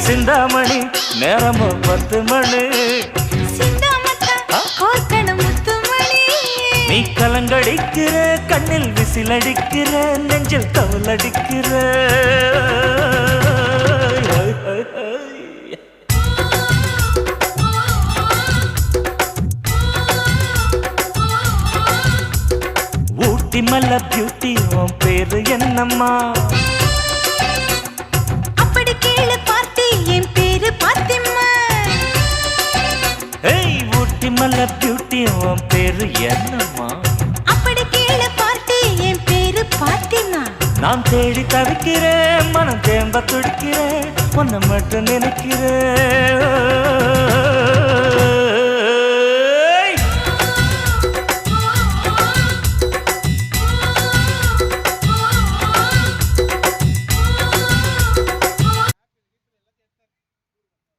சிந்தாமணி நேரமோ 10 மணி நீ கலங்கடிக்கிற கண்ணில் விசிலடிக்கிற நெஞ்சில் கவலடிக்கிற ஊட்டி மல்ல பியூட்டி உன் பேரு என்னம்மா அப்படி கேளு பார்த்தி என் பேரு பாத்திம்மா ஏய் ஊட்டி மல்ல பியூட்டி உன் பேரு என்னம்மா அப்படி கேளு பார்த்தி என் பேரு பாத்திமா நான் தேடி தவிக்கிறேன் மனம் தேம்ப துடிக்கிறேன் உன்னை மட்டும் நினைக்கிறேன்